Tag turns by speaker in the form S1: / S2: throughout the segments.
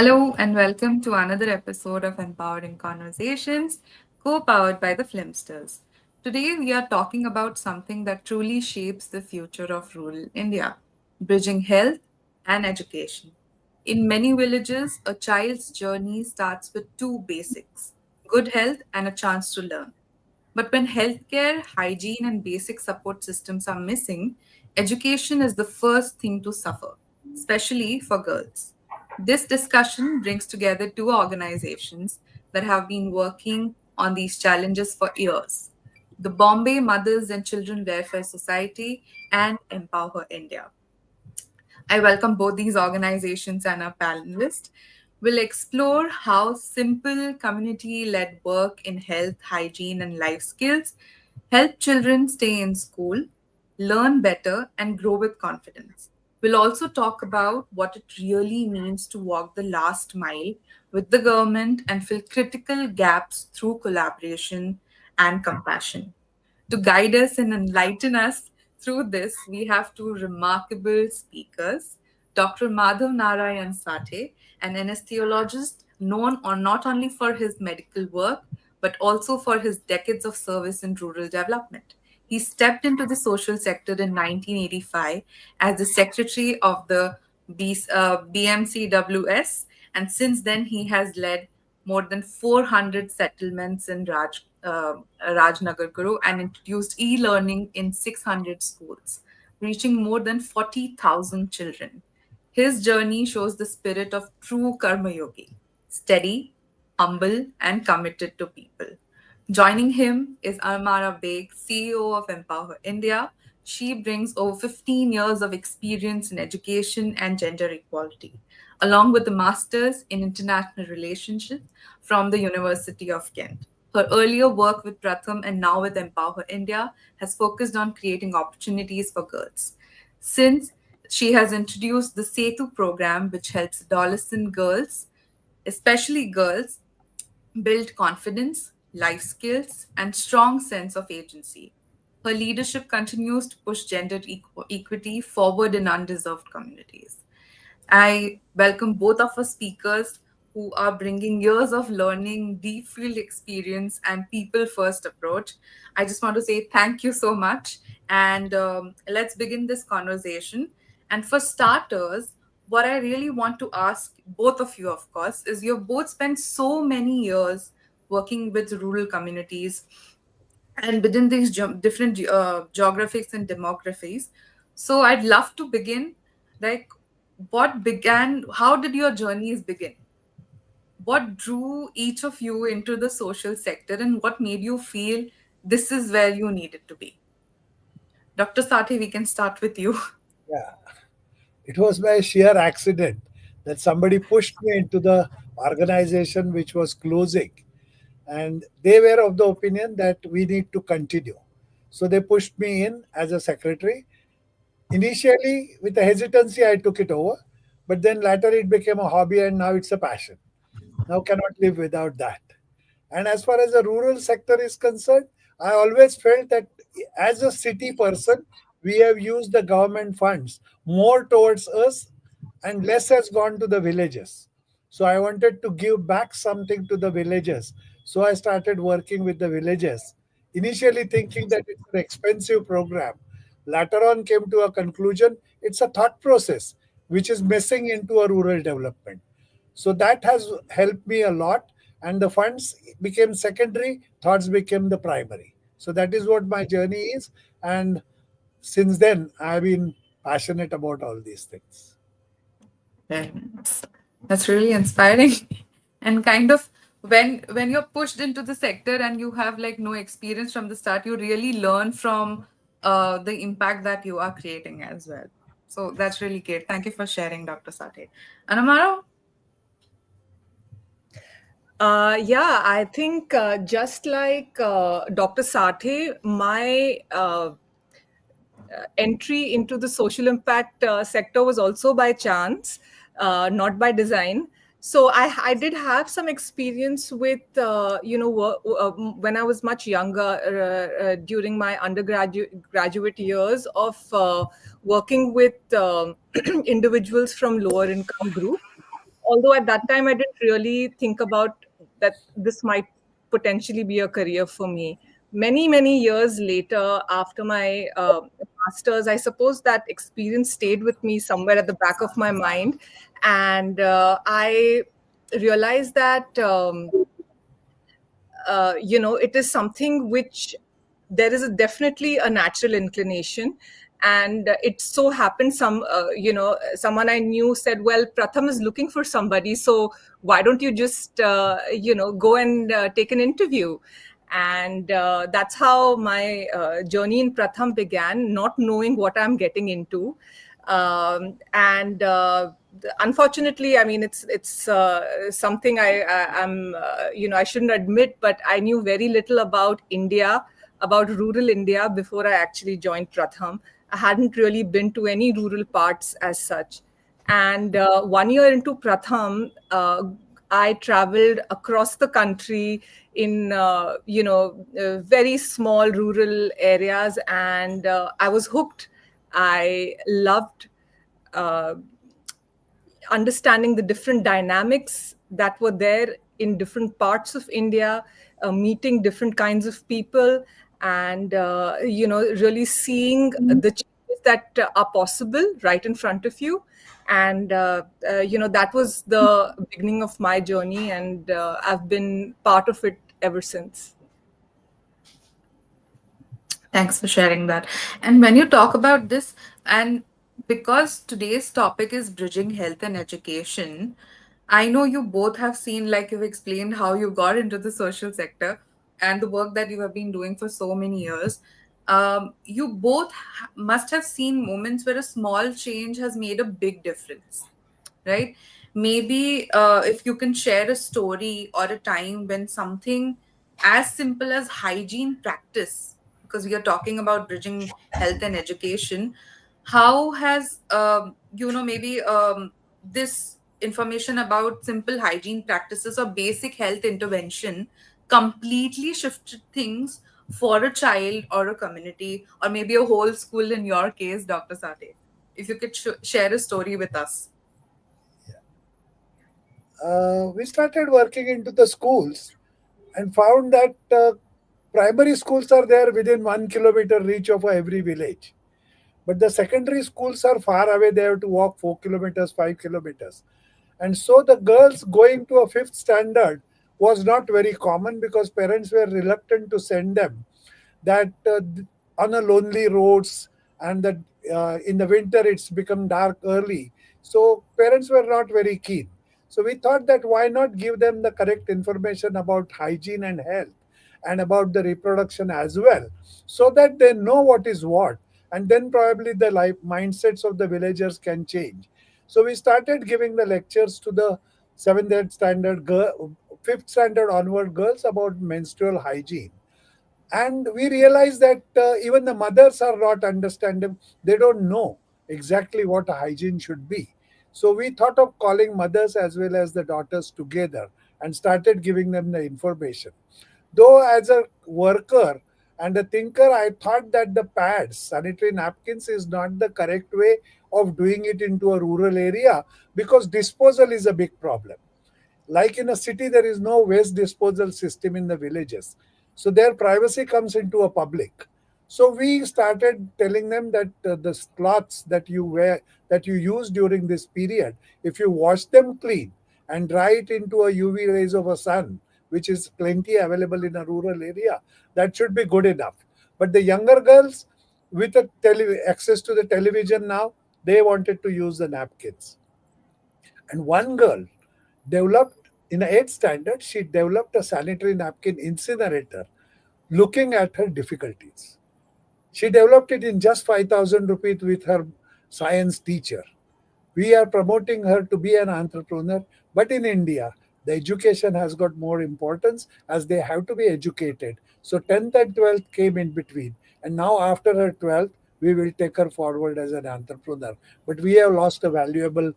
S1: Hello and welcome to another episode of Empowering Conversations, co-powered by the Filmsters. Today we are talking about something that truly shapes the future of rural India, bridging health and education. In many villages, a child's journey starts with two basics: good health and a chance to learn. But when healthcare, hygiene, and basic support systems are missing, education is the first thing to suffer, especially for girls. This discussion brings together two organizations that have been working on these challenges for years: the Bombay Mothers and Children Welfare Society and empoWHER India. I welcome both these organizations and our panelists. We'll explore how simple community led work in health, hygiene, and life skills help children stay in school, learn better, and grow with confidence. We'll also talk about what it really means to walk the last mile with the government and fill critical gaps through collaboration and compassion. To guide us and enlighten us through this, we have two remarkable speakers: Dr. Madhav Narayan Sathe, an anesthesiologist known not only for his medical work, but also for his decades of service in rural development. He stepped into the social sector in 1985 as the secretary of the BMCWS, and since then he has led more than 400 settlements in Rajnagar Guru and introduced e-learning in 600 schools, reaching more than 40,000 children. His journey shows the spirit of true Karma Yogi: steady, humble, and committed to people. Joining him is Almara Beg, CEO of empoWHER India. She brings over 15 years of experience in education and gender equality, along with a master's in international relations from the University of Kent. Her earlier work with Pratham and now with empoWHER India has focused on creating opportunities for girls. Since she has introduced the Setu program, which helps adolescent girls, especially girls, build confidence, life skills, and strong sense of agency. Her leadership continues to push gender equity forward in undeserved communities. I welcome both of our speakers who are bringing years of learning, deep field experience, and people first approach. I just want to say thank you so much. And let's begin this conversation. And for starters, what I really want to ask both of you, of course, is you've both spent so many years working with rural communities and within these different geographies and demographies. So I'd love to begin, like, how did your journeys begin? What drew each of you into the social sector and what made you feel this is where you needed to be? Dr. Sathe, we can start with you.
S2: Yeah, it was by sheer accident that somebody pushed me into the organization which was closing, and they were of the opinion that we need to continue. So they pushed me in as a secretary. Initially, with a hesitancy, I took it over, but then later it became a hobby and now it's a passion. Now cannot live without that. And as far as the rural sector is concerned, I always felt that as a city person, we have used the government funds more towards us and less has gone to the villages. So I wanted to give back something to the villages. So I started working with the villages, initially thinking that it's an expensive program. Later on, came to a conclusion it's a thought process which is missing into a rural development. So that has helped me a lot, and the funds became secondary, thoughts became the primary. So that is what my journey is, and since then I've been passionate about all these things.
S1: Very nice. That's really inspiring. And kind of when you're pushed into the sector and you have like no experience from the start, you really learn from the impact that you are creating as well. So that's really great. Thank you for sharing, Dr. Sathe. Anamara?
S3: Yeah, I think just like Dr. Sathe, my entry into the social impact sector was also by chance, not by design. So I did have some experience with, when I was much younger, during my undergraduate graduate years of working with individuals from lower income group. although at that time I didn't really think about that this might potentially be a career for me. Many years later, after my masters, I suppose that experience stayed with me somewhere at the back of my mind, and I realized that it is something which there is definitely a natural inclination. And it so happened someone I knew said, well, Pratham is looking for somebody, so why don't you just go and take an interview. And that's how my journey in Pratham began, not knowing what I'm getting into. And unfortunately, I mean, it's something I'm I shouldn't admit, but I knew very little about India, about rural India, before I actually joined Pratham. I hadn't really been to any rural parts as such. And 1 year into Pratham, I traveled across the country in very small rural areas, and I was hooked. I loved uh, understanding the different dynamics that were there in different parts of India, meeting different kinds of people, and really seeing the changes that are possible right in front of you. And that was the beginning of my journey, and I've been part of it ever since.
S1: Thanks for sharing that. And when you talk about this, and because today's topic is bridging health and education, I know you both have seen, like you've explained, how you got into the social sector and the work that you have been doing for so many years. You both must have seen moments where a small change has made a big difference, right? Maybe if you can share a story or a time when something as simple as hygiene practice, because we are talking about bridging health and education, how has maybe this information about simple hygiene practices or basic health intervention completely shifted things for a child or a community or maybe a whole school in your case, Dr. Sathe? If you could share a story with us.
S2: We started working into the schools and found that primary schools are there within 1 kilometer reach of every village. But the secondary schools are far away. They have to walk 4 kilometers, 5 kilometers. And so the girls going to a fifth standard was not very common because parents were reluctant to send them. That on a lonely roads, and that in the winter it's become dark early. So parents were not very keen. So we thought that why not give them the correct information about hygiene and health and about the reproduction as well, so that they know what is what, and then probably the life mindsets of the villagers can change. So we started giving the lectures to the seventh, eighth standard girl, fifth standard onward girls about menstrual hygiene. And we realize that even the mothers are not understanding. They don't know exactly what a hygiene should be. So we thought of calling mothers as well as the daughters together and started giving them the information. Though as a worker and a thinker, I thought that the pads, sanitary napkins, is not the correct way of doing it into a rural area, because disposal is a big problem. Like in a city, there is no waste disposal system in the villages. So their privacy comes into a public. So we started telling them that the cloths that you wear, that you use during this period, if you wash them clean and dry it into a UV rays of a sun, which is plenty available in a rural area, that should be good enough. But the younger girls, with a access to the television now, they wanted to use the napkins. And one girl developed, in 8th standard, she developed a sanitary napkin incinerator looking at her difficulties. She developed it in just 5,000 rupees with her science teacher. We are promoting her to be an entrepreneur, but in India, the education has got more importance as they have to be educated. So 10th and 12th came in between. And now after her 12th, we will take her forward as an entrepreneur. But we have lost a valuable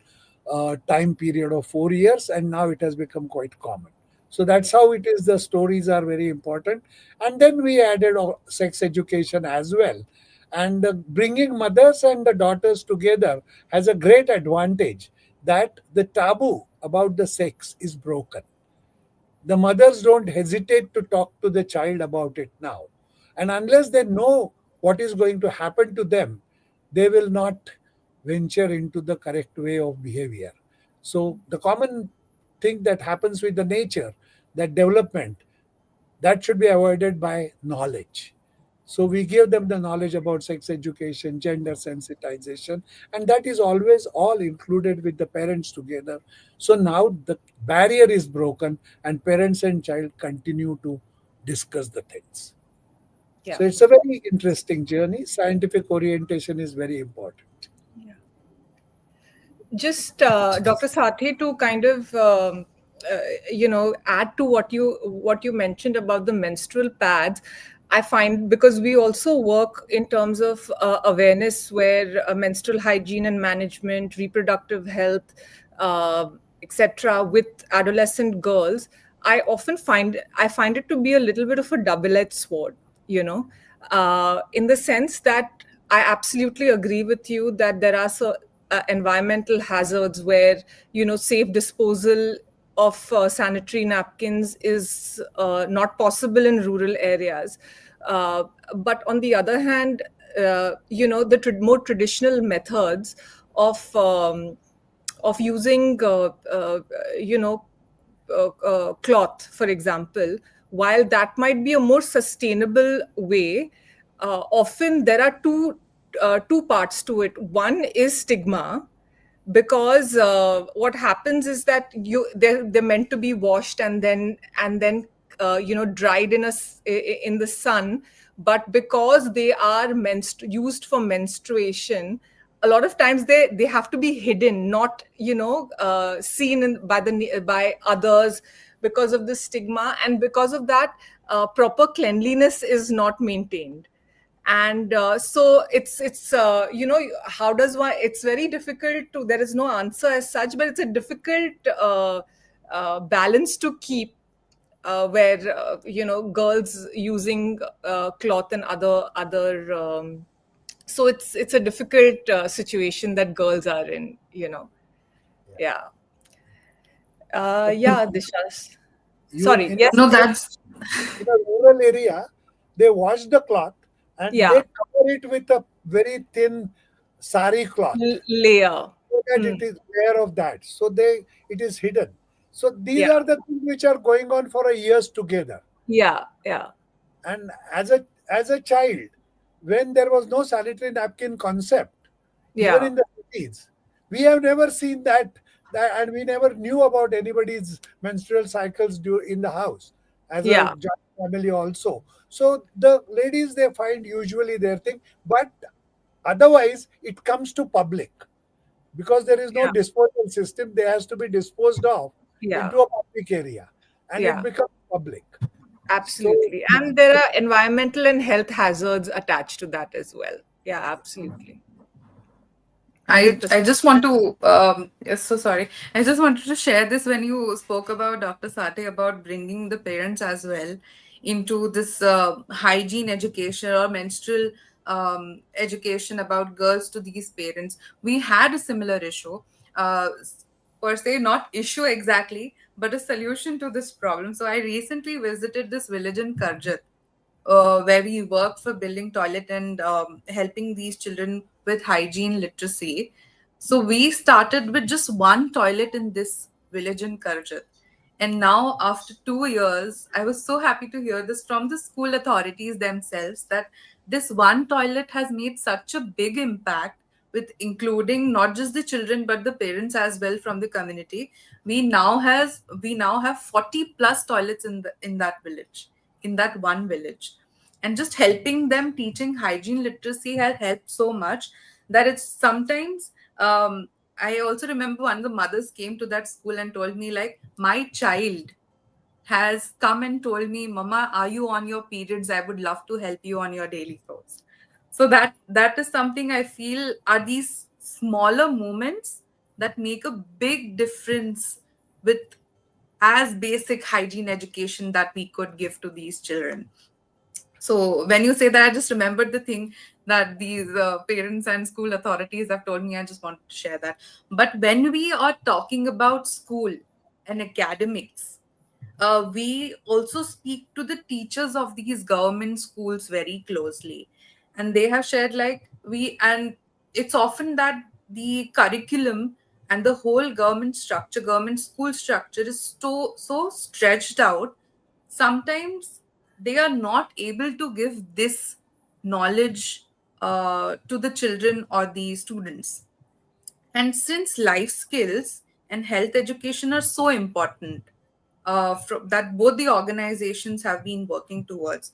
S2: time period of 4 years, and now it has become quite common. So that's how it is. The stories are very important. And then we added sex education as well. And bringing mothers and the daughters together has a great advantage, that the taboo about the sex is broken. The mothers don't hesitate to talk to the child about it now. And unless they know what is going to happen to them, they will not venture into the correct way of behavior. So, the common thing that happens with the nature, that development, that should be avoided by knowledge. So we give them the knowledge about sex education, gender sensitization, and that is always all included with the parents together. So now the barrier is broken, and parents and child continue to discuss the things.
S3: Yeah.
S2: So it's a very interesting journey. Scientific orientation is very important.
S3: Yeah. Just Dr. Sathe, to kind of add to what you mentioned about the menstrual pads. I find, because we also work in terms of awareness, where menstrual hygiene and management, reproductive health, uh, etc., with adolescent girls, I find it to be a little bit of a double-edged sword, in the sense that I absolutely agree with you that there are environmental hazards where safe disposal of sanitary napkins is not possible in rural areas. uh, but on the other hand, the more traditional methods of using you know cloth, for example, while that might be a more sustainable way, often there are two parts to it. One is stigma, because what happens is that they're meant to be washed and then dried in the sun, but because they are used for menstruation, a lot of times they have to be hidden, not seen by others, because of the stigma, and because of that, proper cleanliness is not maintained. And so it's how does one, it's very difficult to, there is no answer as such, but it's a difficult balance to keep, where girls using cloth and other so it's a difficult situation that girls are in. Yeah. Yeah, Disha.
S2: You
S3: Sorry,
S2: in
S3: yes,
S1: No,
S3: yes.
S1: that's
S2: a rural area, they wash the cloth and they
S3: Yeah.
S2: cover it with a very thin sari cloth,
S3: Layer.
S2: so that
S3: Hmm.
S2: it is aware of that. So it is hidden. So these
S3: Yeah,
S2: are the things which are going on for a years together.
S3: yeah, yeah,
S2: And as a child, when there was no sanitary napkin concept, even
S3: yeah,
S2: in the cities, we have never seen that, and we never knew about anybody's menstrual cycles in the house as a
S3: yeah,
S2: joint family also. So the ladies, they find usually their thing, but otherwise it comes to public because there is no
S3: yeah,
S2: disposal system. They has to be disposed of
S3: yeah,
S2: into a public area, and it
S3: yeah.
S2: becomes public. So
S3: Absolutely. And there are environmental and health hazards attached to that as well. Yeah, absolutely.
S1: I
S3: 100%.
S1: just want to yes, so sorry. I just wanted to share this when you spoke about Dr. Sathe about bringing the parents as well into this hygiene education or menstrual education about girls to these parents. We had a similar issue, per se, not issue exactly, but a solution to this problem. So I recently visited this village in Karjat, where we work for building toilet and helping these children with hygiene literacy. So we started with just one toilet in this village in Karjat. And now, after 2 years, I was so happy to hear this from the school authorities themselves that this one toilet has made such a big impact with including not just the children but the parents as well from the community. We now have 40 plus toilets in that village, in that one village, and just helping them teaching hygiene literacy has helped so much that it's sometimes I also remember one of the mothers came to that school and told me, like, my child has come and told me, Mama, are you on your periods? I would love to help you on your daily chores. So that is something I feel are these smaller moments that make a big difference with as basic hygiene education that we could give to these children. So when you say that, I just remembered the thing that these parents and school authorities have told me. I just wanted to share that. But when we are talking about school and academics, we also speak to the teachers of these government schools very closely, and they have shared like we and it's often that the curriculum and the whole government structure, government school structure, is so stretched out. Sometimes they are not able to give this knowledge to the children or the students. And since life skills and health education are so important, that both the organizations have been working towards,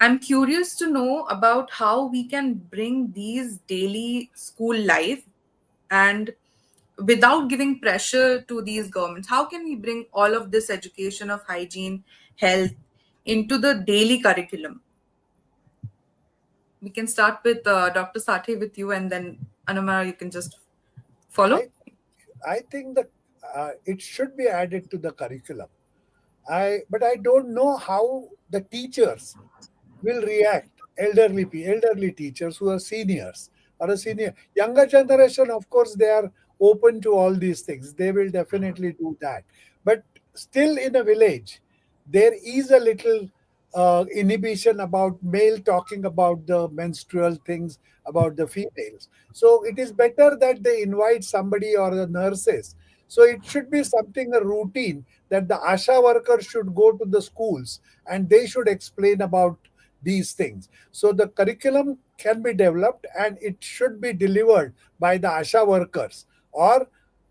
S1: I'm curious to know about how we can bring these daily school life and without giving pressure to these governments. How can we bring all of this education of hygiene, health into the daily curriculum? We can start with Dr. Sathe with you, and then Anamara, you can just follow.
S2: I I think that it should be added to the curriculum. But I don't know how the teachers will react. Elderly teachers who are seniors or a senior younger generation, of course, they are open to all these things. They will definitely do that. But still, in a village, there is a little inhibition about male talking about the menstrual things about the females. So it is better that they invite somebody or the nurses. So it should be something a routine that the ASHA workers should go to the schools and they should explain about these things. So the curriculum can be developed and it should be delivered by the ASHA workers, or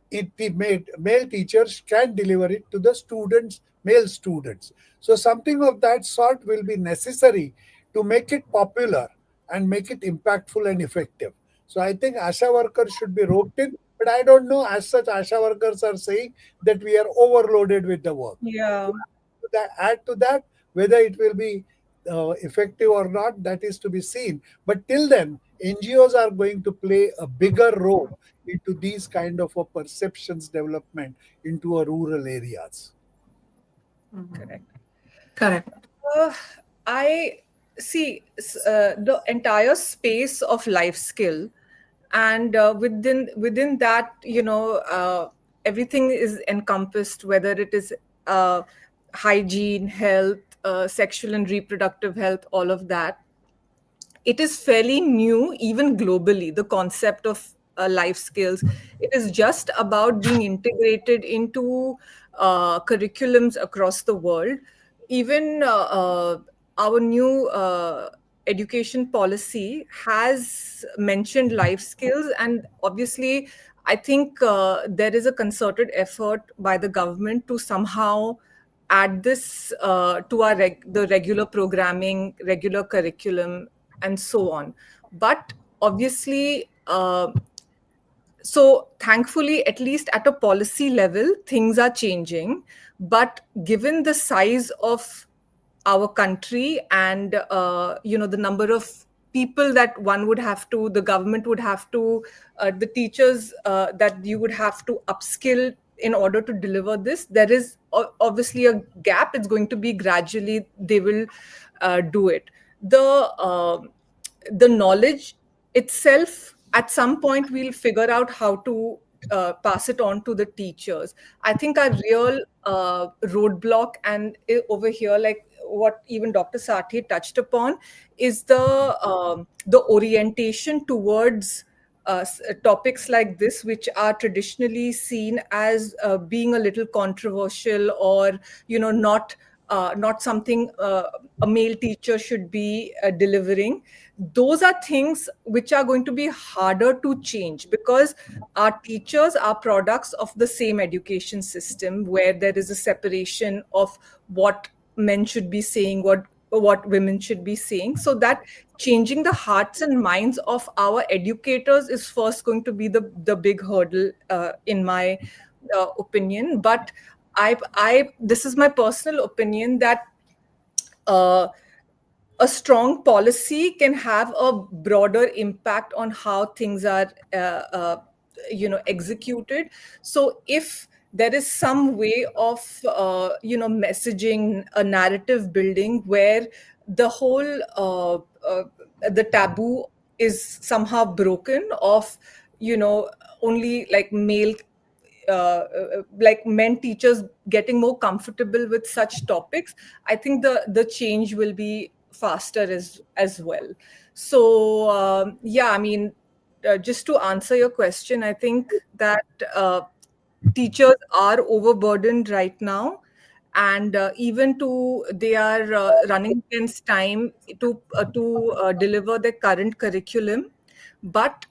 S2: the male teachers can deliver it to the students, male students. So something of that sort will be necessary to make it popular and make it impactful and effective. So I think ASHA workers should be roped in, but I don't know. As such, ASHA workers are saying that we are overloaded with the work.
S3: Yeah.
S2: Add to that, whether it will be effective or not, that is to be seen. But till then, NGOs are going to play a bigger role into these kind of a perceptions development into a rural areas.
S3: Correct.
S1: Correct.
S3: Uh, I see the entire space of life skill, and within that, everything is encompassed. Whether it is uh, hygiene, health, sexual and reproductive health, all of that. It is fairly new, even globally, the concept of life skills. It is just about being integrated into curriculums across the world. Even our new education policy has mentioned life skills, and obviously, I think there is a concerted effort by the government to somehow add this to our the regular programming, regular curriculum, and so on. But obviously, so thankfully, at least at a policy level, things are changing. But given the size of our country and the number of people that one would have to, the government would have to, the teachers that you would have to upskill in order to deliver this, there is obviously a gap. It's going to be gradually they will do it. The knowledge itself, at some point we'll figure out how to pass it on to the teachers. I think our real roadblock, and over here, like what even Dr. Sathe touched upon, is the orientation towards topics like this, which are traditionally seen as being a little controversial, or not something a male teacher should be delivering. Those are things which are going to be harder to change, because our teachers are products of the same education system, where there is a separation of what men should be saying, what women should be saying. So that changing the hearts and minds of our educators is first going to be the big hurdle, in my opinion. But I this is my personal opinion, that uh, a strong policy can have a broader impact on how things are executed. So if there is some way of messaging, a narrative building, where the whole the taboo is somehow broken of, you know, only like male like men teachers getting more comfortable with such topics. I think the change will be faster as well. So yeah, I mean, just to answer your question, I think that teachers are overburdened right now, and even to they are running against time to deliver their current curriculum. But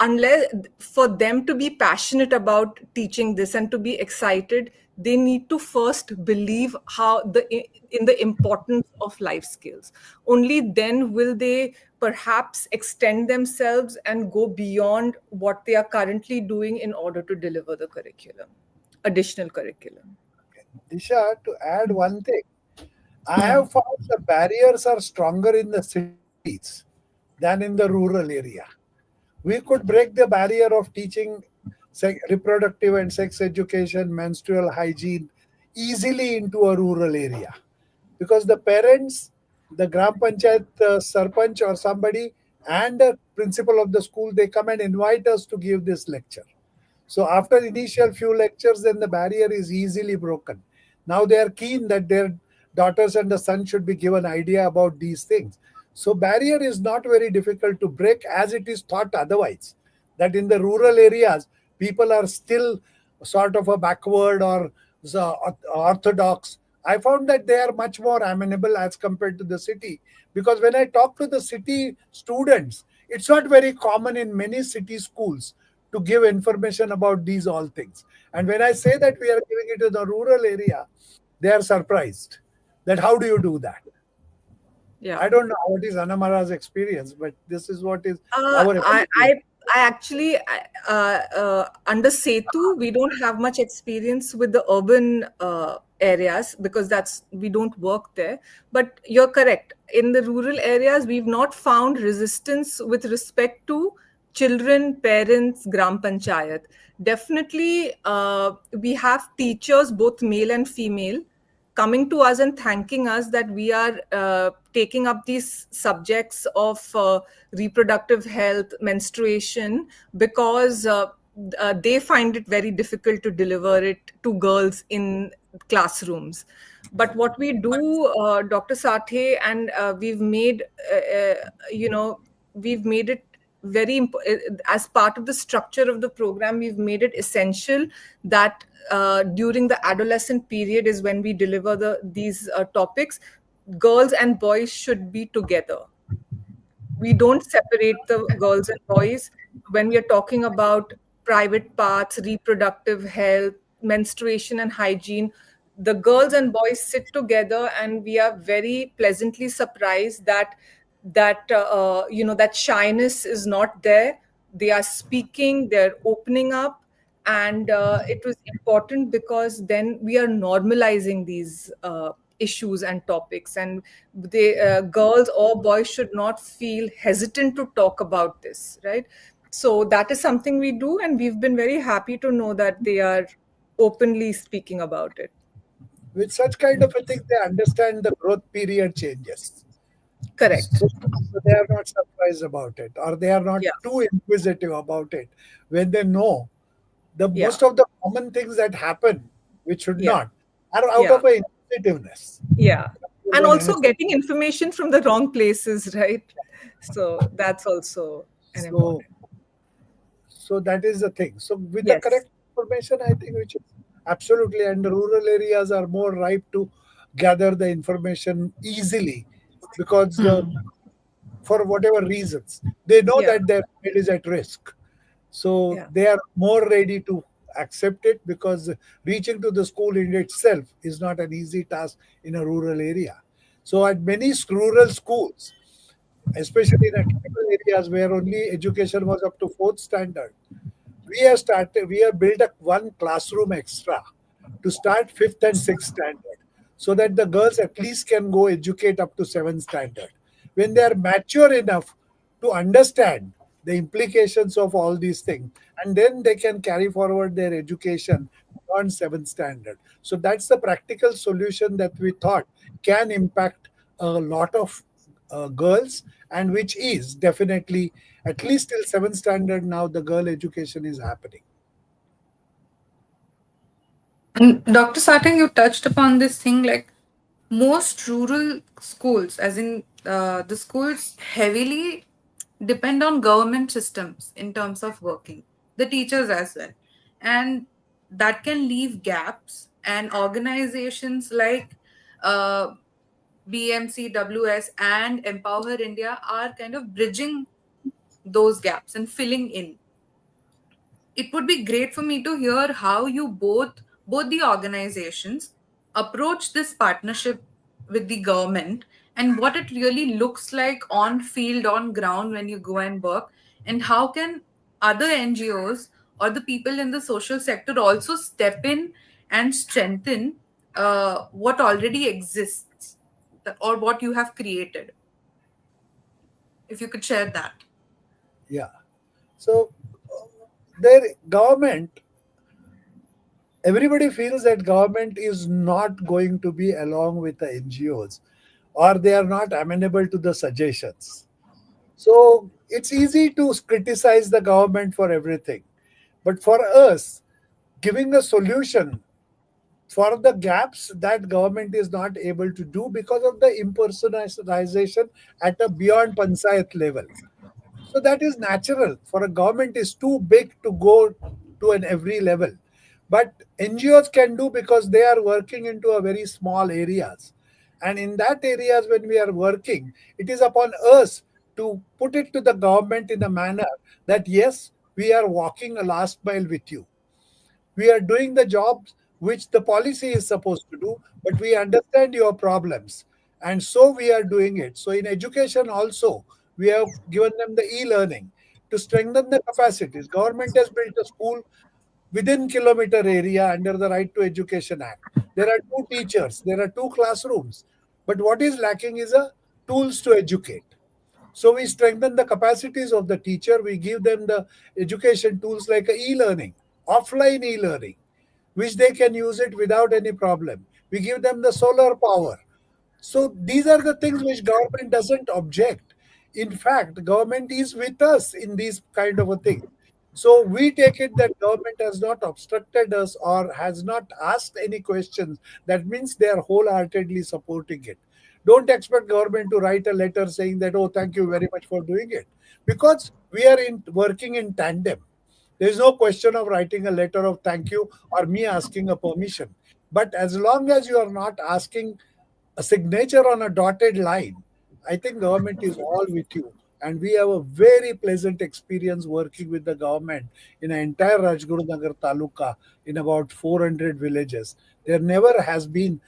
S3: unless, for them to be passionate about teaching this and to be excited, they need to first believe how the in the importance of life skills. Only then will they perhaps extend themselves and go beyond what they are currently doing in order to deliver the curriculum, additional curriculum.
S2: Disha, to add one thing, I
S3: Hmm.
S2: have found the barriers are stronger in the cities than in the rural area. We could break the barrier of teaching reproductive and sex education, menstrual hygiene easily into a rural area, because the parents, the gram panchayat sarpanch or somebody, and the principal of the school, they come and invite us to give this lecture. So after initial few lectures, then the barrier is easily broken. Now they are keen that their daughters and the son should be given idea about these things. So barrier is not very difficult to break as it is thought otherwise. That in the rural areas, people are still sort of a backward or orthodox. I found that they are much more amenable as compared to the city. Because when I talk to the city students, it's not very common in many city schools to give information about these all things. And when I say that we are giving it to the rural area, they are surprised that how do you do that?
S3: Yeah.
S2: I don't know what is Anamara's experience, but this is what is
S3: Uh,
S2: our
S3: I,
S2: experience.
S3: I, I actually, under Setu, we don't have much experience with the urban areas because we don't work there. But you're correct. In the rural areas, we've not found resistance with respect to children, parents, gram panchayat. Definitely, we have teachers, both male and female, coming to us and thanking us that we are taking up these subjects of reproductive health, menstruation, because they find it very difficult to deliver it to girls in classrooms. But what we do, Dr. Sathe, and you know, we've made it as part of the structure of the program, we've made it essential that during the adolescent period is when we deliver these topics. Girls and boys should be together. We don't separate the girls and boys when we are talking about private parts, reproductive health, menstruation, and hygiene. The girls and boys sit together, and we are very pleasantly surprised that you know, that shyness is not there. They are speaking, they're opening up, and it was important because then we are normalizing these issues and topics, and they girls or boys should not feel hesitant to talk about this, right? So that is something we do, and we've been very happy to know that they are openly speaking about it.
S2: With such kind of a thing, they understand the growth period changes.
S3: Correct.
S2: So they are not surprised about it, or they are not
S3: Yeah.
S2: too inquisitive about it when they know the
S3: Yeah.
S2: most of the common things that happen, which should
S3: Yeah.
S2: not, are out
S3: Yeah.
S2: of a inquisitiveness.
S3: Yeah. And
S2: Than
S3: also
S2: anything.
S3: getting information from the wrong places, right? So that's also an
S2: So,
S3: important.
S2: so that is the thing. So with the
S3: Yes.
S2: correct information, I think which is absolutely, and the rural areas are more ripe to gather the information easily because for whatever reasons they know
S3: Yeah.
S2: that their child is at risk. So
S3: Yeah.
S2: they are more ready to accept it because reaching to the school in itself is not an easy task in a rural area. So at many rural schools, especially in the tribal areas where only education was up to fourth standard, we have built a one classroom extra to start fifth and sixth standard, so that the girls at least can go educate up to seventh standard when they are mature enough to understand the implications of all these things, and then they can carry forward their education beyond seventh standard. So that's the practical solution that we thought can impact a lot of girls, and which is definitely at least till 7th standard now the girl education is happening.
S1: And Dr. Satang, you touched upon this thing like most rural schools, as in the schools heavily depend on government systems in terms of working, the teachers as well. And that can leave gaps, and organizations like uh, BMCWS and Empower India are kind of bridging those gaps and filling in. It would be great for me to hear how you both the organizations approach this partnership with the government, and what it really looks like on field, on ground, when you go and work, and how can other NGOs or the people in the social sector also step in and strengthen what already exists, or what you have created. If you could share that.
S2: Yeah. So their government, everybody feels that government is not going to be along with the NGOs, or they are not amenable to the suggestions. So it's easy to criticize the government for everything. But for us, giving a solution for the gaps that government is not able to do because of the impersonalization at a beyond panchayat level. So that is natural. For a government is too big to go to an every level. But NGOs can do because they are working into a very small areas. And in that areas when we are working, it is upon us to put it to the government in a manner that yes, we are walking a last mile with you. We are doing the jobs which the policy is supposed to do, but we understand your problems. And so we are doing it. So in education also, we have given them the e-learning to strengthen the capacities. Government has built a school within kilometer area under the Right to Education Act. There are two teachers, there are two classrooms. But what is lacking is a tools to educate. So we strengthen the capacities of the teacher. We give them the education tools like e-learning, offline e-learning, which they can use it without any problem. We give them the solar power. So these are the things which government doesn't object. In fact, government is with us in these kind of a thing. So we take it that government has not obstructed us or has not asked any questions. That means they are wholeheartedly supporting it. Don't expect government to write a letter saying that, oh, thank you very much for doing it. Because we are in working in tandem. There is no question of writing a letter of thank you or me asking a permission. But as long as you are not asking a signature on a dotted line, I think government is all with you. And we have a very pleasant experience working with the government in an entire Rajguru Nagar Taluka in about 400 villages. There never has been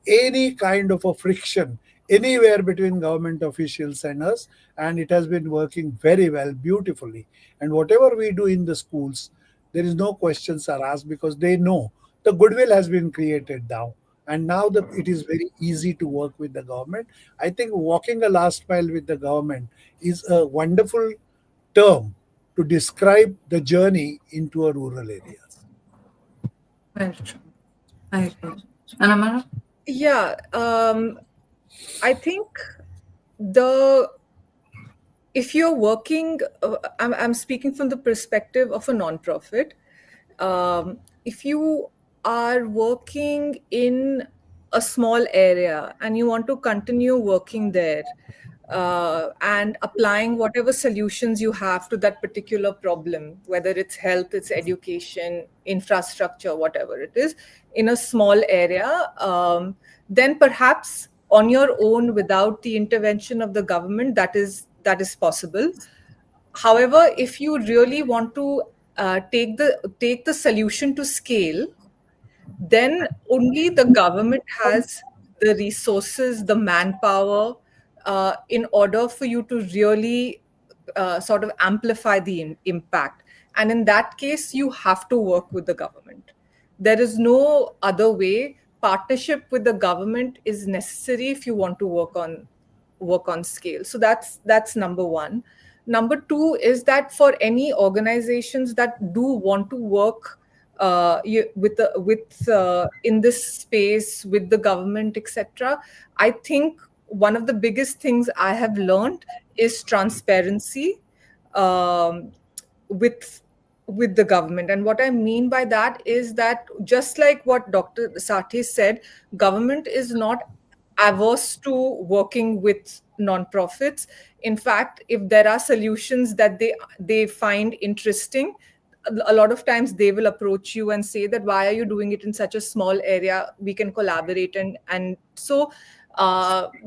S2: any kind of a friction anywhere between government officials and us, and it has been working very well, beautifully. And whatever we do in the schools, there is no questions are asked because they know the goodwill has been created now, and now it is very easy to work with the government. I think walking a last mile with the government is a wonderful term to describe the journey into a rural areas.
S1: Very true. I agree. And Amara?
S3: Yeah, I think the if you're working, I'm speaking from the perspective of a nonprofit. If you are working in a small area and you want to continue working there and applying whatever solutions you have to that particular problem, whether it's health, it's education, infrastructure, whatever it is, in a small area, then perhaps on your own without the intervention of the government, that is possible. However, if you really want to take the solution to scale, then only the government has the resources, the manpower, in order for you to really sort of amplify the impact. And in that case, you have to work with the government. There is no other way. Partnership with the government is necessary if you want to work on scale. So that's number one. Number two is that for any organizations that do want to work with in this space with the government, etc., I think one of the biggest things I have learned is transparency, um, with with the government. And what I mean by that is that, just like what Dr. Sathe said, government is not averse to working with nonprofits. In fact, if there are solutions that they find interesting, a lot of times they will approach you and say that, why are you doing it in such a small area? We can collaborate. And so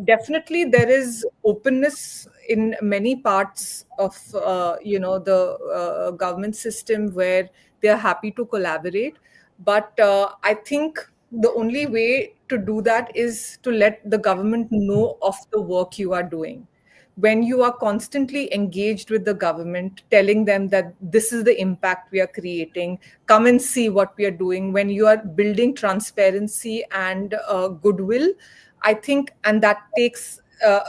S3: definitely there is openness in many parts of the government system, where they are happy to collaborate. But I think the only way to do that is to let the government know of the work you are doing. When you are constantly engaged with the government, telling them that this is the impact we are creating, come and see what we are doing, when you are building transparency and goodwill, I think, and that takes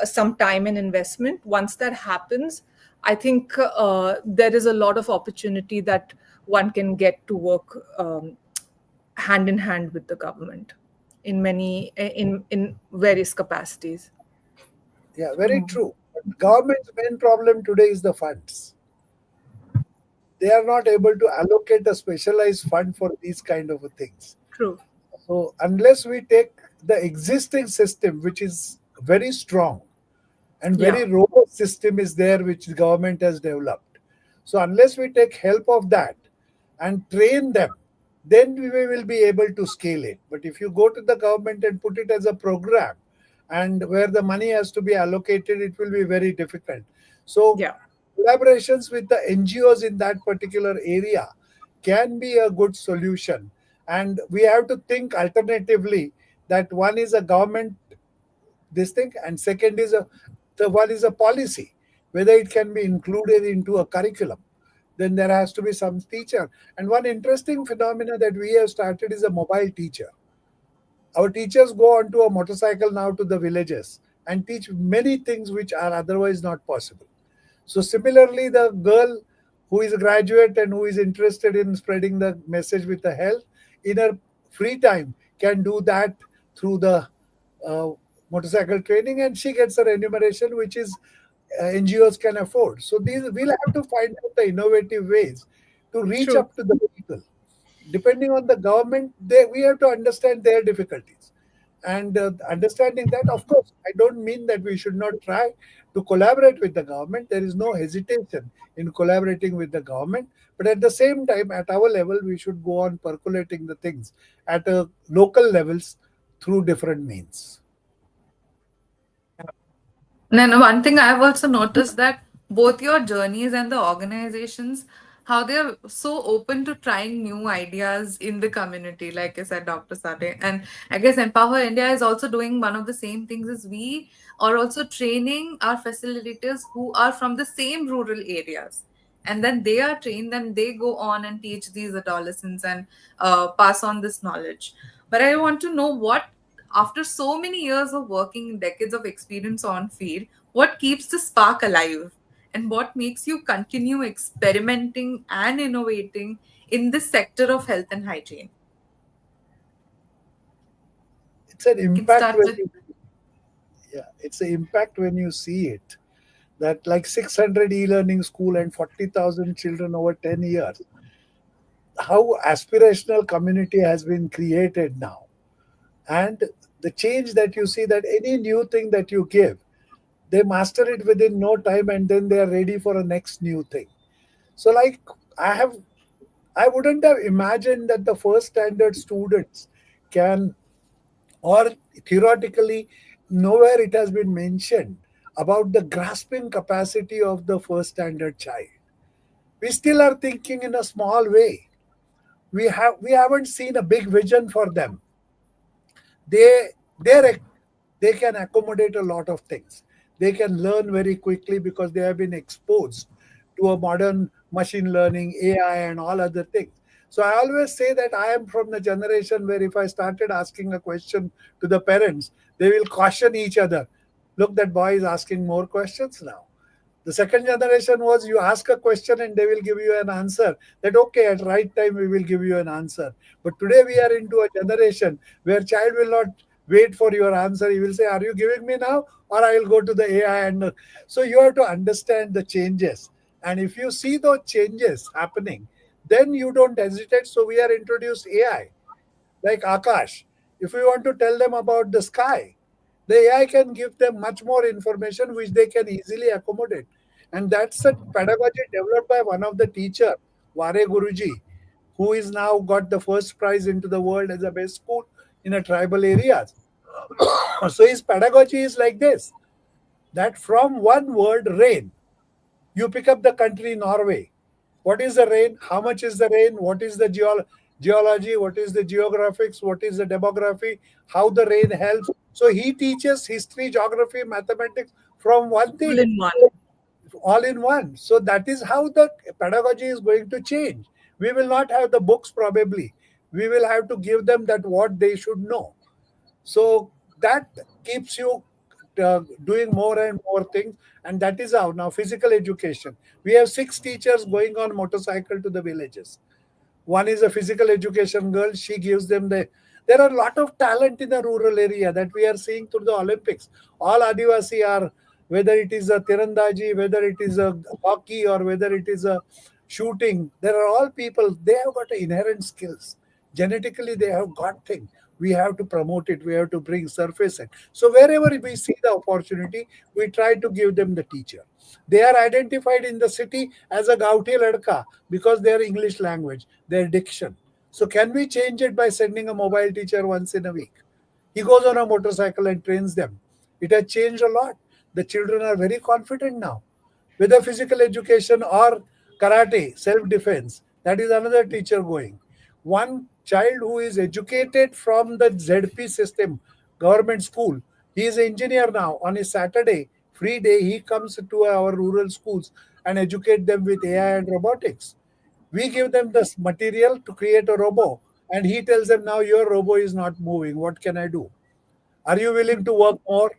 S3: some time and investment. Once that happens, I think there is a lot of opportunity that one can get to work hand in hand with the government in many in various capacities.
S2: Yeah, very true. Government's main problem today is the funds. They are not able to allocate a specialized fund for these kind of things.
S3: True.
S2: So unless we take the existing system, which is very strong and
S3: Yeah.
S2: very robust system is there, which the government has developed. So unless we take help of that and train them, then we will be able to scale it. But if you go to the government and put it as a program, and where the money has to be allocated, it will be very difficult. So
S3: Yeah.
S2: collaborations with the NGOs in that particular area can be a good solution. And we have to think alternatively, that one is a government this thing, and second is a the one is a policy, whether it can be included into a curriculum. Then there has to be some teacher. And one interesting phenomena that we have started is a mobile teacher. Our teachers go onto a motorcycle now to the villages and teach many things which are otherwise not possible. So similarly, the girl who is a graduate and who is interested in spreading the message with the health, in her free time can do that through the uh, motorcycle training, and she gets a remuneration which is NGOs can afford. So these we'll have to find out the innovative ways to reach
S3: True.
S2: up to the people. Depending on the government, we have to understand their difficulties. And understanding that, of course, I don't mean that we should not try to collaborate with the government. There is no hesitation in collaborating with the government. But at the same time, at our level, we should go on percolating the things at a local levels through different means.
S1: And then one thing I've also noticed that both your journeys and the organizations, how they're so open to trying new ideas in the community, like I said, Dr. Sade. And I guess Empower India is also doing one of the same things as we are also training our facilitators who are from the same rural areas. And then they are trained and they go on and teach these adolescents and pass on this knowledge. But I want to know what, after so many years of working, decades of experience on field, what keeps the spark alive and what makes you continue experimenting and innovating in this sector of health and hygiene?
S2: It's an
S1: We can
S2: impact
S1: start
S2: when
S1: with.
S2: you yeah, it's an impact when you see it. That like 600 e-learning school and 40,000 children over 10 years, how aspirational community has been created now. And the change that you see, that any new thing that you give, they master it within no time, and then they are ready for a next new thing. So like i have I wouldn't have imagined that the first standard students can, or theoretically, nowhere it has been mentioned about the grasping capacity of the first standard child. We still are thinking in a small way. We haven't seen a big vision for them. They they can accommodate a lot of things. They can learn very quickly because they have been exposed to a modern machine learning, AI, and all other things. So I always say that I am from the generation where if I started asking a question to the parents, they will caution each other. Look, that boy is asking more questions now. The second generation was you ask a question and they will give you an answer. That okay, at right time we will give you an answer. But today we are into a generation where child will not wait for your answer. He will say, are you giving me now, or I will go to the AI? And so you have to understand the changes, and if you see those changes happening, then you don't hesitate. So we are introduced AI like Akash. If we want to tell them about the sky, the AI can give them much more information which they can easily accommodate. And that's a pedagogy developed by one of the teacher, Vare Guruji, who is now got the first prize into the world as a best school in a tribal areas. So his pedagogy is like this, that from one word rain, you pick up the country Norway. What is the rain? How much is the rain? What is the geology? What is the geographics? What is the demography? How the rain helps? So he teaches history, geography, mathematics from one
S3: All
S2: thing,
S3: in one.
S2: all in one. So that is how the pedagogy is going to change. We will not have the books probably. We will have to give them that what they should know. So that keeps you doing more and more things, and that is how now physical education. We have 6 teachers going on motorcycle to the villages. One is a physical education girl. She gives them the. There are a lot of talent in the rural area that we are seeing through the Olympics. All Adivasi are, whether it is a tirandaji, whether it is a hockey, or whether it is a shooting. There are all people. They have got inherent skills. Genetically, they have got things. We have to promote it. We have to bring surface it. So wherever we see the opportunity, we try to give them the teacher. They are identified in the city as a Gauti Ladka because their English language, their diction. So can we change it by sending a mobile teacher once in a week? He goes on a motorcycle and trains them. It has changed a lot. The children are very confident now. Whether physical education or karate, self defense, that is another teacher going. One child who is educated from the ZP system, government school, he is an engineer now. On a Saturday, free day, he comes to our rural schools and educate them with AI and robotics. We give them this material to create a robo, and he tells them, now your robo is not moving. What can I do? Are you willing to work more?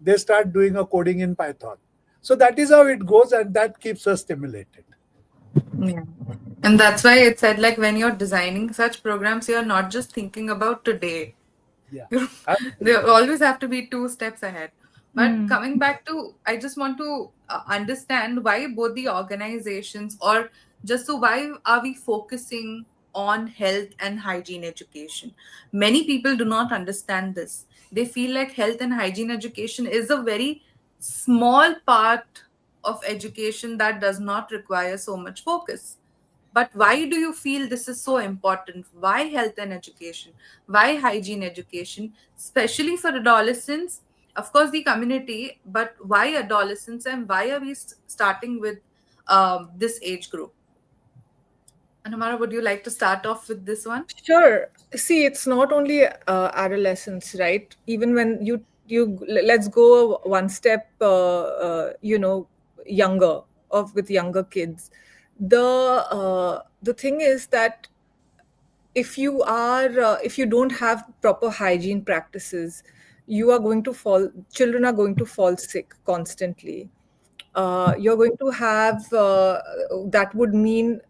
S2: They start doing a coding in Python. So that is how it goes, and that keeps us stimulated.
S1: Yeah. And that's why it said like when you're designing such programs, you're not just thinking about today.
S2: Yeah.
S1: You they
S2: Absolutely.
S1: always have to be 2 steps ahead. But
S3: Hmm.
S1: coming back to, I just want to understand why both the organizations, or just so why are we focusing on health and hygiene education? Many people do not understand this. They feel like health and hygiene education is a very small part of education that does not require so much focus. But why do you feel this is so important? Why health and education? Why hygiene education? Especially for adolescents, of course, the community, but why adolescents, and why are we starting with this age group? And Amara, would you like to start off with this one?
S3: Sure. See, it's not only adolescence, right? Even when let's go one step, younger, of with younger kids. The thing is that if you don't have proper hygiene practices, you are going to fall. Children are going to fall sick constantly. You're going to have that would mean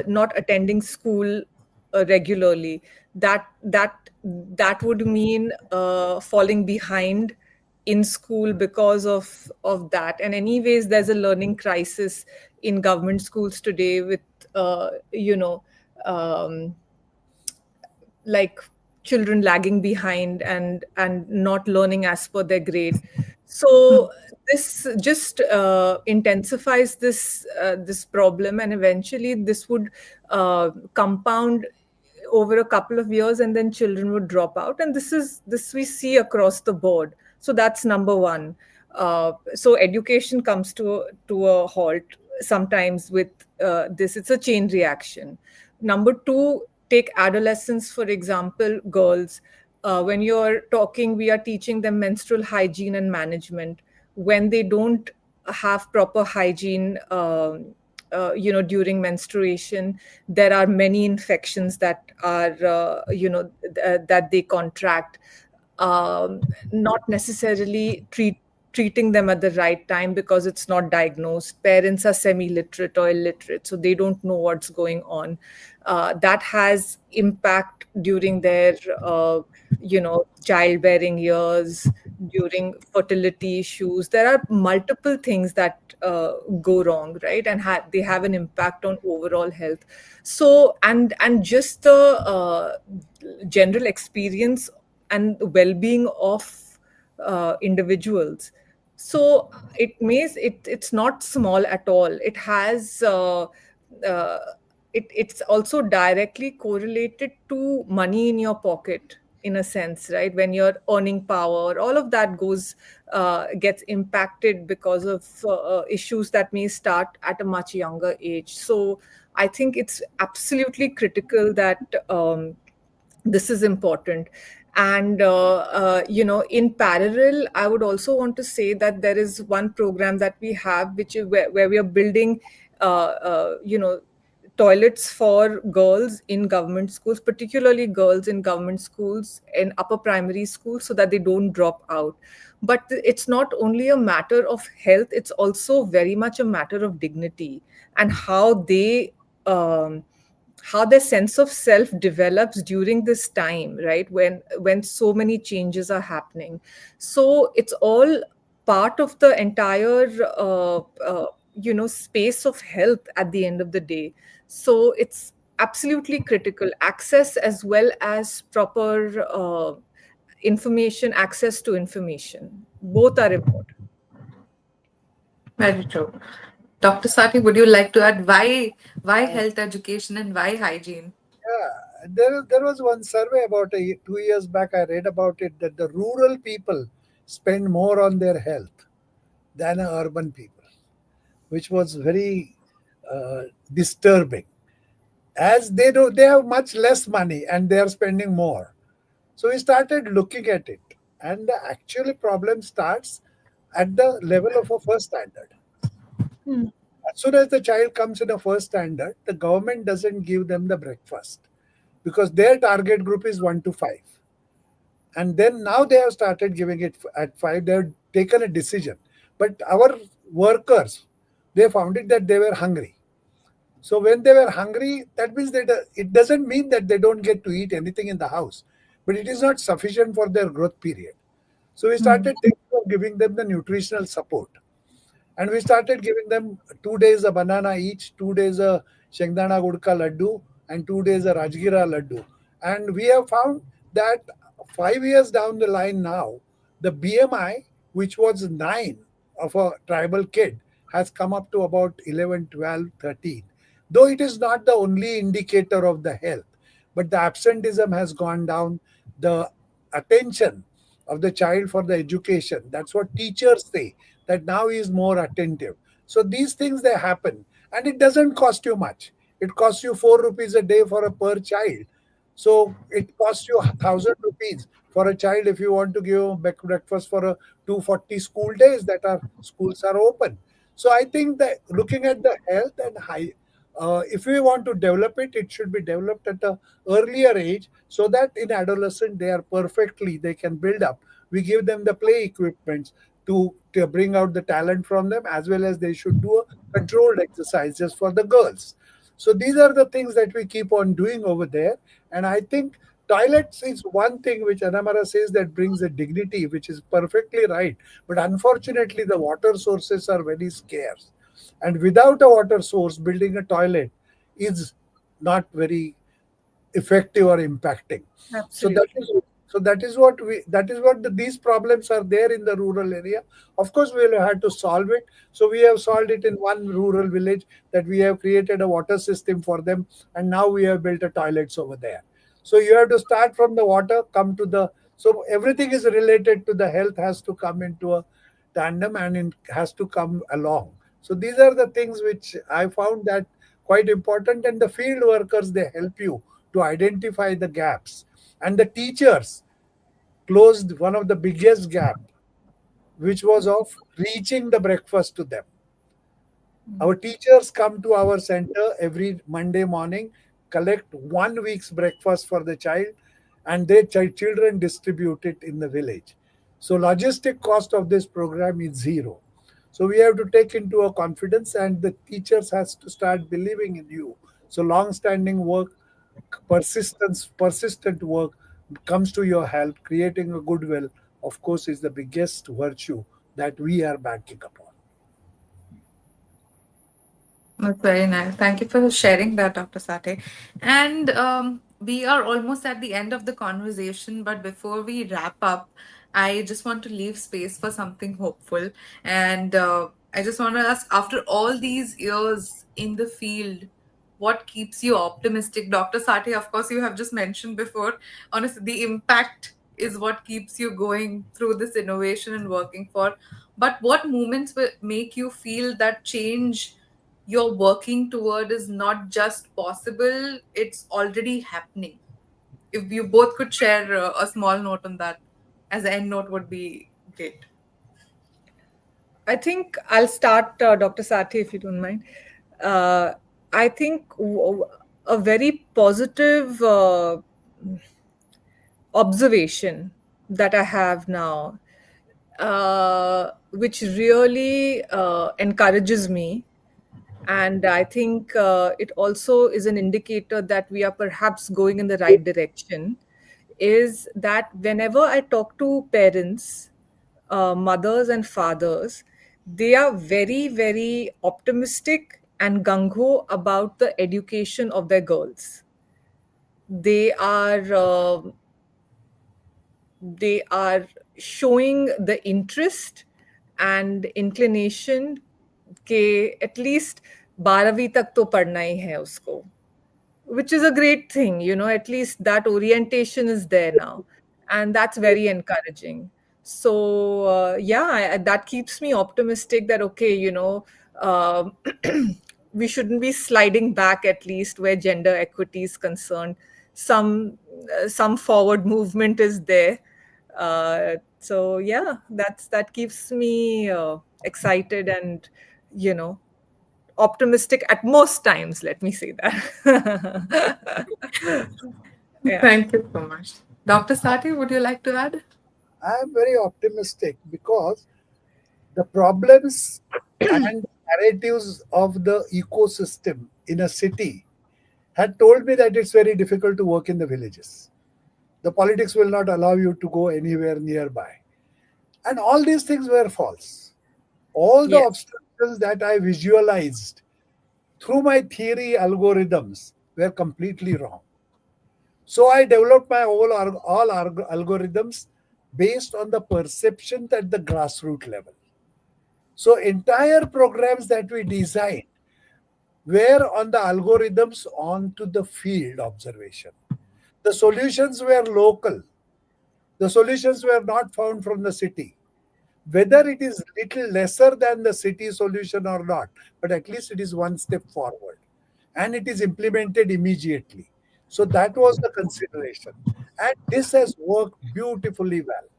S3: not attending school regularly. That would mean falling behind in school because of that. And anyways, there's a learning crisis in government schools today with uh, you know um, like children lagging behind and not learning as per their grade. So this just intensifies this problem, and eventually this would compound over a couple of years, and then children would drop out. And this we see across the board. So that's number one. So education comes to a halt sometimes with this. It's a chain reaction. Number two, take adolescents, for example, girls. When you're talking, we are teaching them menstrual hygiene and management. When they don't have proper hygiene, during menstruation, there are many infections that are, that they contract, not necessarily treat. treating them at the right time because it's not diagnosed. Parents are semi-literate or illiterate, so they don't know what's going on. That has impact during their childbearing years, during fertility issues. There are multiple things that go wrong, right? And they have an impact on overall health. So and just the general experience and well-being of individuals. So it's not small at all. It has uh, it's also directly correlated to money in your pocket, in a sense, right? When you're earning power, all of that gets impacted because of issues that may start at a much younger age. So I think it's absolutely critical that this is important. And in parallel, I would also want to say that there is one program that we have, which is where we are building toilets for girls in government schools, particularly girls in government schools, in upper primary schools, so that they don't drop out. But it's not only a matter of health, it's also very much a matter of dignity, and um, how their sense of self develops during this time, right? When so many changes are happening. So it's all part of the entire space of health at the end of the day. So it's absolutely critical, access as well as proper information, access to information, both are important.
S1: Very true. Dr. Sati, would you like to add why health education and why hygiene?
S2: Yeah, there was one survey about 2 years back. I read about it that the rural people spend more on their health than urban people, which was very disturbing. As they have much less money and they are spending more. So we started looking at it, and the actual problem starts at the level of a first standard.
S3: Hmm.
S2: As soon as the child comes in a first standard, the government doesn't give them the breakfast because their target group is 1 to 5. And then now they have started giving it at 5. They have taken a decision. But our workers, they found it that they were hungry. So when they were hungry, that means that it doesn't mean that they don't get to eat anything in the house, but it is not sufficient for their growth period. So we
S3: Hmm.
S2: started thinking of giving them the nutritional support. And we started giving them 2 days a banana each, 2 days a Shengdana Gudka laddu, and 2 days a Rajgira laddu. And we have found that 5 years down the line now, the BMI, which was 9 of a tribal kid, has come up to about 11, 12, 13. Though it is not the only indicator of the health, but the absenteeism has gone down, the attention of the child for the education. That's what teachers say, that now he is more attentive. So these things they happen, and it doesn't cost you much. It costs you 4 rupees a day for a per child. So it costs you 1,000 rupees for a child if you want to give him breakfast for a 240 school days that are schools are open. So I think that looking at the health and high, if we want to develop it, it should be developed at a earlier age so that in adolescent they are perfectly they can build up. We give them the play equipments to bring out the talent from them, as well as they should do a controlled exercises for the girls. So these are the things that we keep on doing over there. And I think toilets is one thing which Anamara says that brings a dignity, which is perfectly right. But unfortunately, the water sources are very scarce. And without a water source, building a toilet is not very effective or impacting. So that
S3: Absolutely.
S2: is these problems are there in the rural area. Of course, we will have to solve it. So we have solved it in one rural village, that we have created a water system for them, and now we have built a toilets over there. So you have to start from the water, come to the, so everything is related to the health has to come into a tandem, and it has to come along. So these are the things which I found that quite important, and the field workers, they help you to identify the gaps. And the teachers closed one of the biggest gap, which was of reaching the breakfast to them. Our teachers come to our center every Monday morning, collect 1 week's breakfast for the child, and their children distribute it in the village. So logistic cost of this program is zero. So we have to take into a confidence, and the teachers has to start believing in you. So long-standing work, persistent work comes to your help. Creating a goodwill, of course, is the biggest virtue that we are banking upon.
S1: That's very nice. Thank you for sharing that, Dr. Sathe. And we are almost at the end of the conversation, but before we wrap up, I just want to leave space for something hopeful. And I just want to ask, after all these years in the field, what keeps you optimistic? Dr. Sathe, of course, you have just mentioned before, honestly, the impact is what keeps you going through this innovation and working for. But what moments will make you feel that change you're working toward is not just possible, it's already happening? If you both could share a small note on that as an end note, would be great.
S3: I think I'll start, Dr. Sathe, if you don't mind. Uh, I think a very positive observation that I have now, which really encourages me. And I think it also is an indicator that we are perhaps going in the right direction. Is that whenever I talk to parents, mothers, and fathers, they are very, very optimistic and gung ho about the education of their girls. They are they are showing the interest and inclination कि at least 12वीं तक तो पढ़ना ही है उसको, which is a great thing. At least that orientation is there now, and that's very encouraging. So yeah, that keeps me optimistic that okay, um we shouldn't be sliding back, at least where gender equity is concerned. Some forward movement is there. So yeah, that keeps me excited and you know optimistic at most times, let me say that. Yeah.
S1: Thank you so much. Dr. Sathe, would you like to add?
S2: I am very optimistic because the problems and narratives of the ecosystem in a city had told me that it's very difficult to work in the villages. The politics will not allow you to go anywhere nearby. And all these things were false. All the
S3: Yes.
S2: obstacles that I visualized through my theory algorithms were completely wrong. So I developed my algorithms based on the perception at the grassroots level. So entire programs that we designed were on the algorithms onto the field observation. The solutions were local. The solutions were not found from the city. Whether it is little lesser than the city solution or not, but at least it is one step forward and it is implemented immediately. So that was the consideration. And this has worked beautifully well.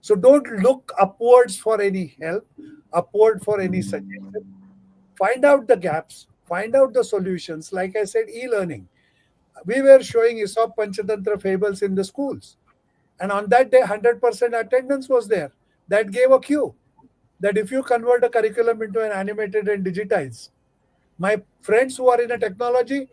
S2: So don't look upwards for any help, upward for any suggestion. Find out the gaps, find out the solutions. Like I said, e-learning. We were showing Aesop Panchatantra fables in the schools. And on that day, 100% attendance was there. That gave a cue that if you convert a curriculum into an animated and digitized, my friends who are in a technology,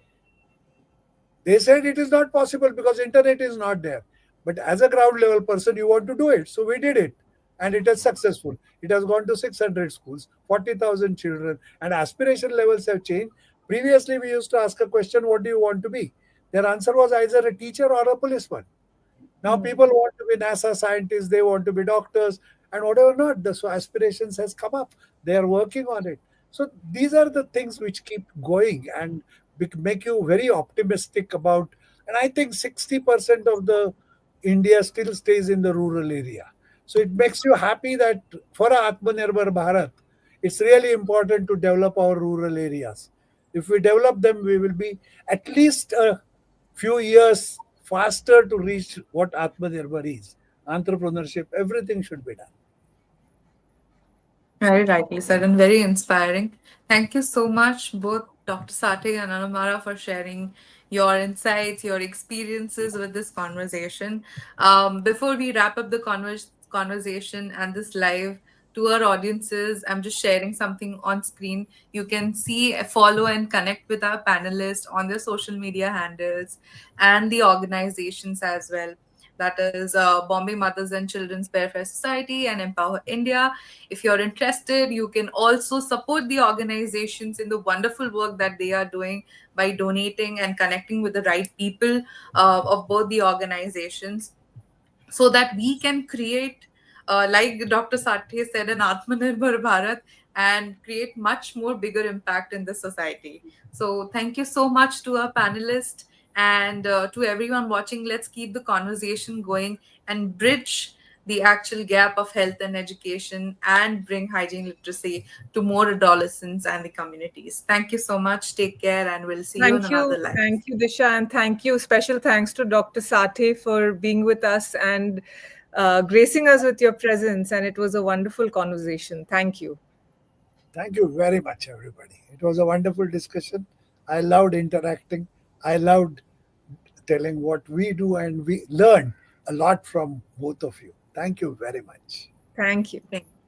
S2: they said it is not possible because internet is not there. But as a ground level person, you want to do it. So we did it. And it is successful. It has gone to 600 schools, 40,000 children, and aspiration levels have changed. Previously, we used to ask a question, what do you want to be? Their answer was either a teacher or a policeman. Now people want to be NASA scientists, they want to be doctors, and whatever not. The so aspirations has come up. They are working on it. So these are the things which keep going and make you very optimistic about. And I think 60% of the India still stays in the rural area. So it makes you happy that for a Atmanirbhar Bharat, it's really important to develop our rural areas. If we develop them, we will be at least a few years faster to reach what Atmanirbhar is. Entrepreneurship, everything should be done.
S1: Very rightly said and very inspiring. Thank you so much, both Dr. Sathe and Anumara, for sharing your insights, your experiences with this conversation. Before we wrap up the conversation and this live to our audiences. I'm just sharing something on screen. You can see, follow, and connect with our panelists on their social media handles and the organizations as well. That is Bombay Mothers and Children's Welfare Society and Empower India. If you're interested, you can also support the organizations in the wonderful work that they are doing by donating and connecting with the right people of both the organizations, so that we can create, like Dr. Sathe said, an Atmanirbhar Bharat, and create much more bigger impact in the society. So thank you so much to our panelists, and to everyone watching. Let's keep the conversation going and bridge the actual gap of health and education and bring hygiene literacy to more adolescents and the communities. Thank you so much. Take care, and we'll see you in another live.
S3: Thank you, Disha, and thank you. Special thanks to Dr. Sathe for being with us and gracing us with your presence. And it was a wonderful conversation. Thank you.
S2: Thank you very much, everybody. It was a wonderful discussion. I loved interacting. I loved telling what we do, and we learned a lot from both of you. Thank you very much.
S3: Thank you.
S1: Thank you.